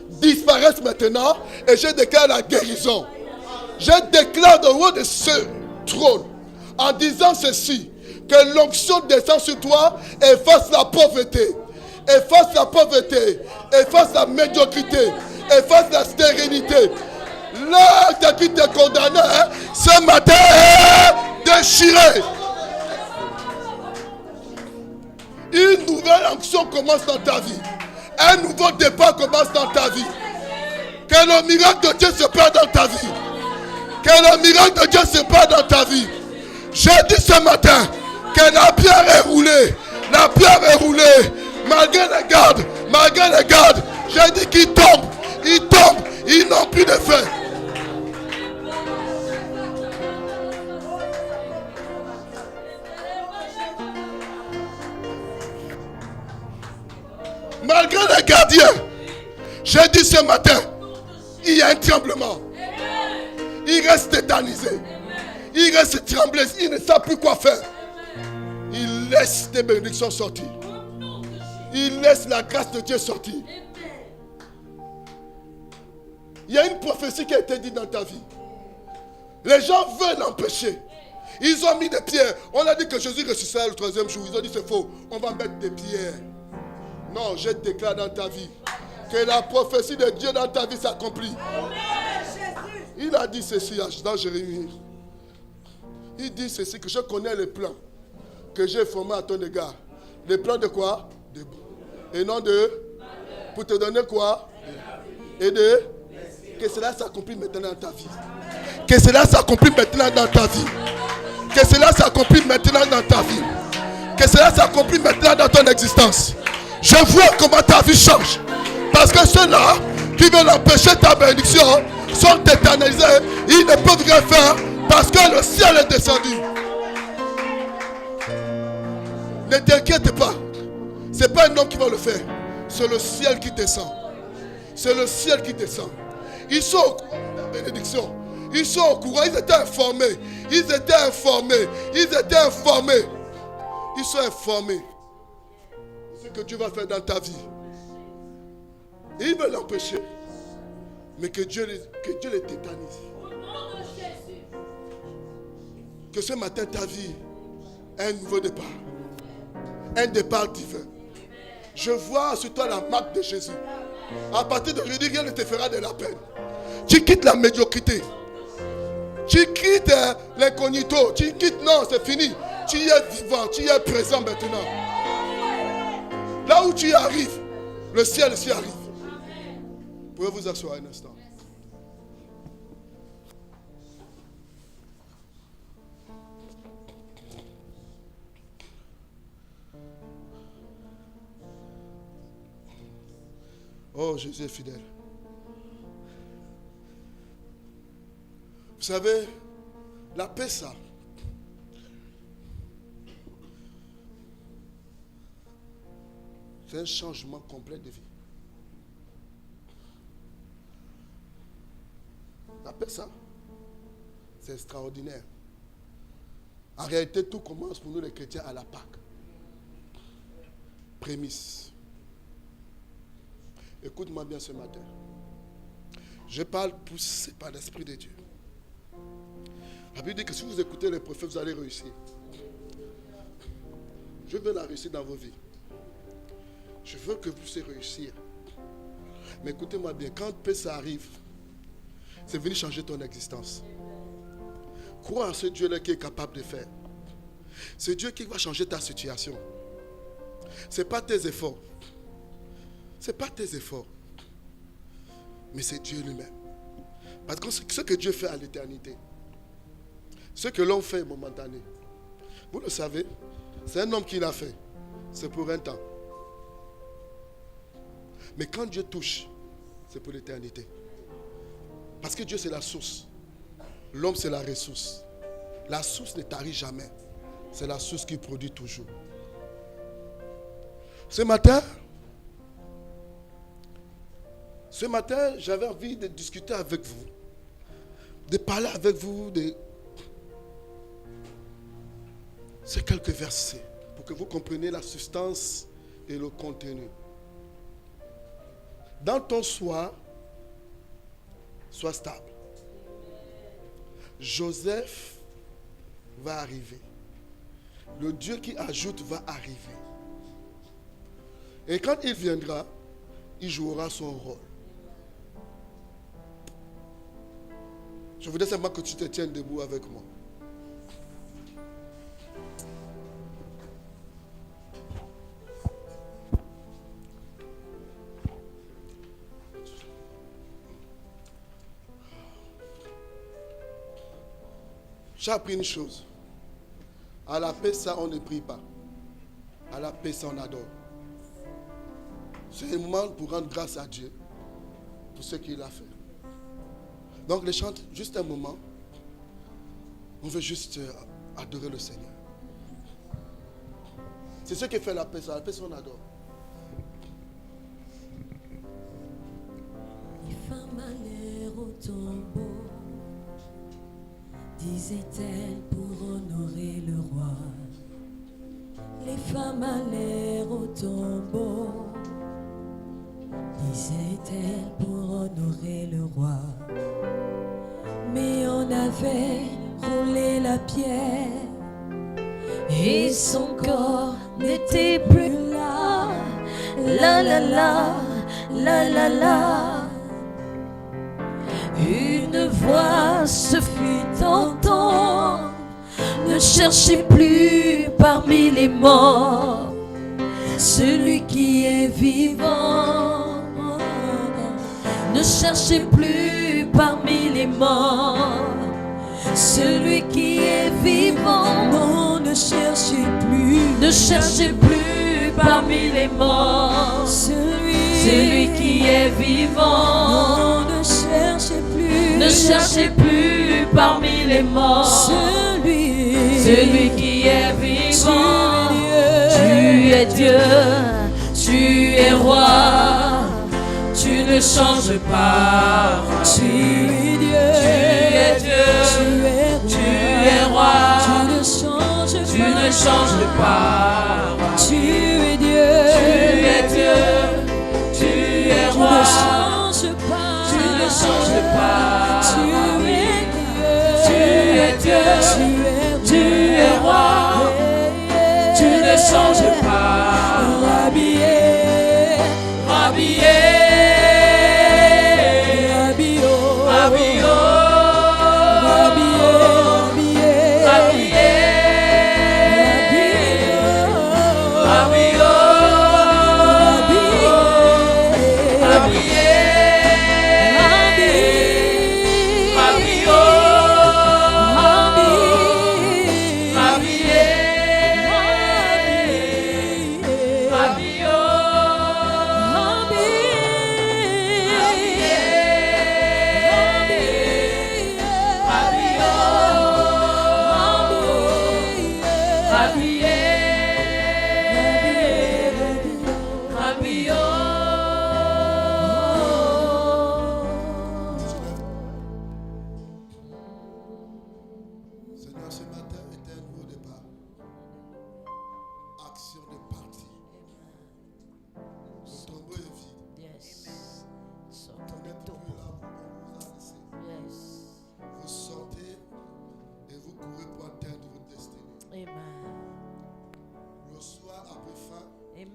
disparaisse maintenant et je déclare la guérison. Je déclare de haut de ce trône en disant ceci, que l'onction descend sur toi, efface la pauvreté, efface la pauvreté, efface la médiocrité, efface la stérilité. L'acte qui te condamnait ce matin est déchiré. Une nouvelle onction commence dans ta vie. Un nouveau départ commence dans ta vie. Que le miracle de Dieu se passe dans ta vie. Que le miracle de Dieu se passe dans ta vie. J'ai dit ce matin que la pierre est roulée. La pierre est roulée. Malgré les gardes, j'ai dit qu'ils tombent. Ils tombent. Ils n'ont plus de feu. Malgré les gardiens, j'ai dit ce matin, il y a un tremblement. Il reste tétanisé. Il reste tremblé. Il ne sait plus quoi faire. Il laisse des bénédictions sortir. Il laisse la grâce de Dieu sortir. Il y a une prophétie qui a été dite dans ta vie. Les gens veulent l'empêcher. Ils ont mis des pierres. On a dit que Jésus ressuscitera le 3e jour. Ils ont dit c'est faux. On va mettre des pierres. Non, je déclare dans ta vie que la prophétie de Dieu dans ta vie s'accomplit. Il a dit ceci dans Jérémie. Il dit ceci, que je connais les plans que j'ai formés à ton égard. Les plans de quoi? De bon. Et non de... Pour te donner quoi? Et de... Que cela s'accomplit maintenant dans ta vie. Que cela s'accomplit maintenant dans ta vie. Que cela s'accomplit maintenant dans ta vie. Que cela s'accomplit maintenant dans ton existence. Je vois comment ta vie change. Parce que ceux-là qui veulent empêcher ta bénédiction sont tétanisés. Ils ne peuvent rien faire parce que le ciel est descendu. Ne t'inquiète pas. Ce n'est pas un homme qui va le faire. C'est le ciel qui descend. C'est le ciel qui descend. Ils sont au courant de la bénédiction. Ils sont au courant. Ils étaient informés. Ils étaient informés. Ils étaient informés. Ils sont informés. Ce que Dieu va faire dans ta vie. Et ils veulent l'empêcher. Mais que Dieu les tétanise. Que ce matin ta vie ait un nouveau départ. Un départ divin. Je vois sur toi la marque de Jésus. À partir d'aujourd'hui, rien ne te fera de la peine. Tu quittes la médiocrité. Tu quittes l'incognito. Tu quittes, non, c'est fini. Tu y es vivant, tu y es présent maintenant. Là où tu arrives, le ciel s'y arrive. Vous pouvez vous asseoir un instant. Oh, Jésus est fidèle. Vous savez, la paix, ça. C'est un changement complet de vie. La paix, ça, c'est extraordinaire. En réalité, tout commence pour nous les chrétiens à la Pâque. Prémisse. Écoute-moi bien ce matin. Je parle poussé par l'Esprit de Dieu. La Bible dit que si vous écoutez les prophètes, vous allez réussir. Je veux la réussite dans vos vies. Je veux que vous puissiez réussir. Mais écoutez-moi bien, quand ça arrive, c'est venu changer ton existence. Crois en ce Dieu-là qui est capable de faire. C'est Dieu qui va changer ta situation. Ce n'est pas tes efforts. Ce n'est pas tes efforts. Mais c'est Dieu lui-même. Parce que ce que Dieu fait à l'éternité, ce que l'homme fait est momentané. Vous le savez, c'est un homme qui l'a fait. C'est pour un temps. Mais quand Dieu touche, c'est pour l'éternité. Parce que Dieu c'est la source. L'homme c'est la ressource. La source ne tarit jamais. C'est la source qui produit toujours. Ce matin, j'avais envie de discuter avec vous. De parler avec vous de ces quelques versets. Pour que vous compreniez la substance et le contenu. Dans ton soi, sois stable. Joseph va arriver. Le Dieu qui ajoute va arriver. Et quand il viendra, il jouera son rôle. Je voudrais simplement que tu te tiennes debout avec moi. J'ai appris une chose. À la paix, ça, on ne prie pas. À la paix, ça, on adore. C'est un moment pour rendre grâce à Dieu pour ce qu'il a fait. Donc, les chants, juste un moment. On veut juste adorer le Seigneur. C'est ce qui fait la paix, ça. La paix, ça, on adore. Les femmes allèrent au tombeau, disait-elle pour honorer le roi. Les femmes allèrent au tombeau, disait-elle pour honorer le roi. Mais on avait roulé la pierre et son corps n'était plus là. La la la, la la la. Une voix se fit entendre, ne cherchez plus parmi les morts celui qui est vivant. Ne cherchez plus parmi les morts celui qui est vivant. Non, ne cherchez plus parmi les morts celui qui est vivant. Non, ne cherchez plus parmi les morts celui qui est vivant. Tu es Dieu, tu es roi, tu ne changes pas. Tu es Dieu, tu es roi, tu ne changes pas. Tu es Dieu, tu es roi, tu ne changes pas. Tu es Dieu, tu es roi, tu ne changes pas.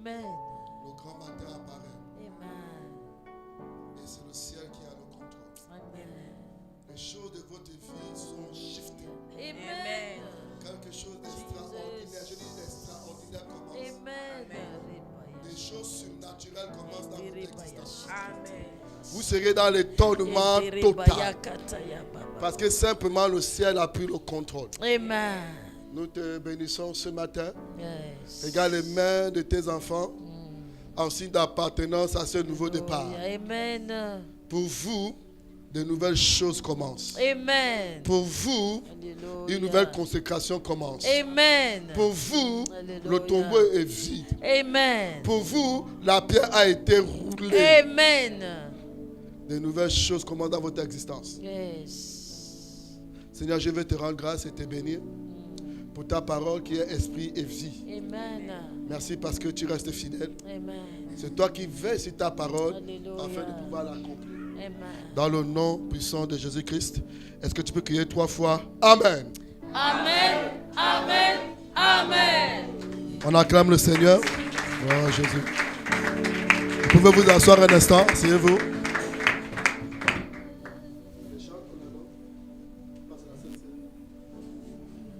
Le grand tes vies sont shiftées. Amen. Quelque chose d'extraordinaire, je dis d'extraordinaire commence. Amen. Des choses surnaturelles commencent dans votre existence. Amen. Vous serez dans l'étonnement total. Parce que simplement le ciel a pris le contrôle. Amen. Nous te bénissons ce matin. Yes. Regarde les mains de tes enfants en signe d'appartenance à ce nouveau départ. Amen. Pour vous, de nouvelles choses commencent. Amen. Pour vous, une nouvelle consécration commence. Amen. Pour vous, Alléluia. le tombeau est vide. Amen. Pour vous, la pierre a été roulée. Amen. De nouvelles choses commencent dans votre existence. Yes. Seigneur, je veux te rendre grâce et te bénir pour ta parole qui est esprit et vie. Amen. Merci parce que tu restes fidèle. Amen. C'est toi qui veilles sur ta parole Alléluia. afin de pouvoir l'accomplir. Amen. Dans le nom puissant de Jésus-Christ, est-ce que tu peux crier 3 fois Amen? Amen. Amen. Amen. On acclame le Seigneur. Oh Jésus. Vous pouvez vous asseoir un instant, asseyez-vous.